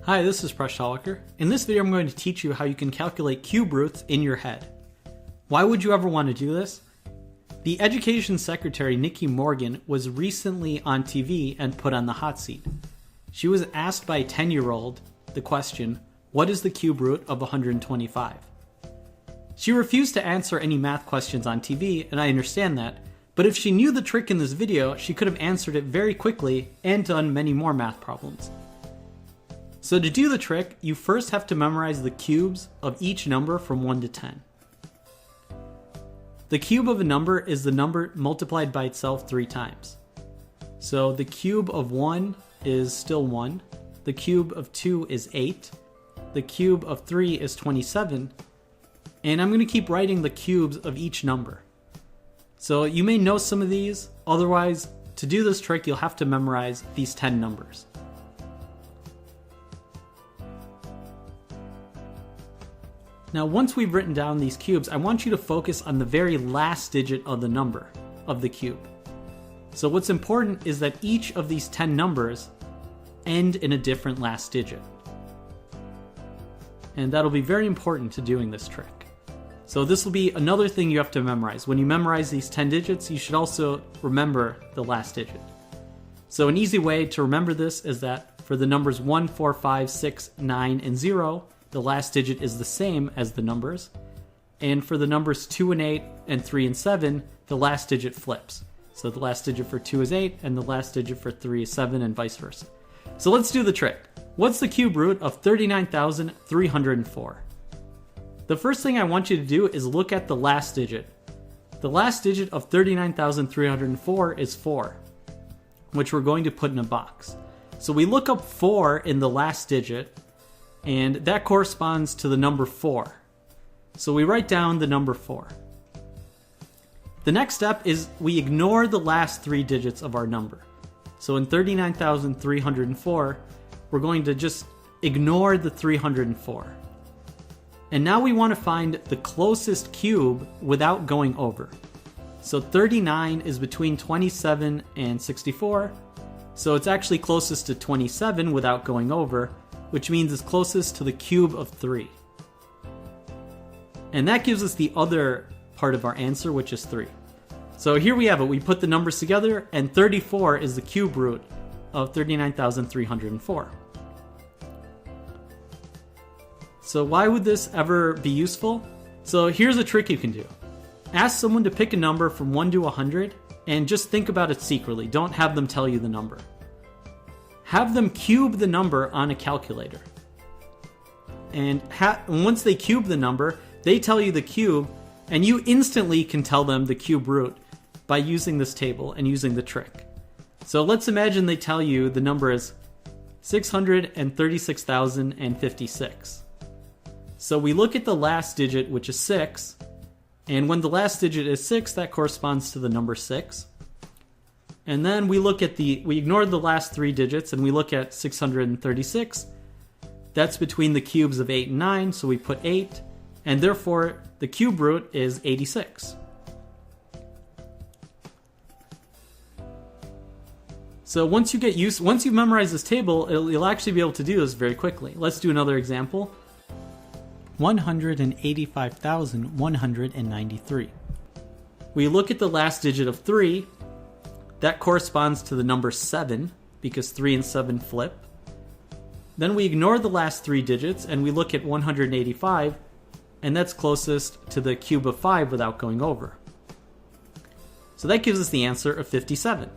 Hi, this is Presh Talwalkar. In this video, I'm going to teach you how you can calculate cube roots in your head. Why would you ever want to do this? The Education Secretary, Nikki Morgan, was recently on TV and put on the hot seat. She was asked by a 10-year-old the question, what is the cube root of 125? She refused to answer any math questions on TV, and I understand that, but if she knew the trick in this video, she could have answered it very quickly and done many more math problems. So to do the trick, you first have to memorize the cubes of each number from 1 to 10. The cube of a number is the number multiplied by itself 3 times. So the cube of 1 is still 1, the cube of 2 is 8, the cube of 3 is 27, and I'm going to keep writing the cubes of each number. So you may know some of these, otherwise to do this trick you'll have to memorize these 10 numbers. Now once we've written down these cubes, I want you to focus on the very last digit of the number of the cube. So what's important is that each of these 10 numbers end in a different last digit. And that'll be very important to doing this trick. So this will be another thing you have to memorize. When you memorize these 10 digits, you should also remember the last digit. So an easy way to remember this is that for the numbers 1, 4, 5, 6, 9, and 0, the last digit is the same as the numbers. And for the numbers 2 and 8 and 3 and 7, the last digit flips. So the last digit for 2 is 8 and the last digit for 3 is 7 and vice versa. So let's do the trick. What's the cube root of 39,304? The first thing I want you to do is look at the last digit. The last digit of 39,304 is 4, which we're going to put in a box. So we look up 4 in the last digit, and that corresponds to the number 4. So we write down the number 4. The next step is we ignore the last 3 digits of our number. So in 39,304, we're going to just ignore the 304. And now we want to find the closest cube without going over. So 39 is between 27 and 64, so it's actually closest to 27 without going over, which means it's closest to the cube of 3. And that gives us the other part of our answer, which is 3. So here we have it. We put the numbers together, and 34 is the cube root of 39,304. So why would this ever be useful? So here's a trick you can do. Ask someone to pick a number from 1 to 100, and just think about it secretly. Don't have them tell you the number. Have them cube the number on a calculator. And once they cube the number, they tell you the cube, and you instantly can tell them the cube root by using this table and using the trick. So let's imagine they tell you the number is 636,056. So we look at the last digit, which is 6, and when the last digit is 6, that corresponds to the number 6. And then we ignore the last 3 digits and we look at 636. That's between the cubes of 8 and 9, so we put 8, and therefore the cube root is 86. So once you memorize this table, you'll actually be able to do this very quickly. Let's do another example. 185,193. We look at the last digit of 3. That corresponds to the number 7, because 3 and 7 flip. Then we ignore the last 3 digits, and we look at 185, and that's closest to the cube of 5 without going over. So that gives us the answer of 57.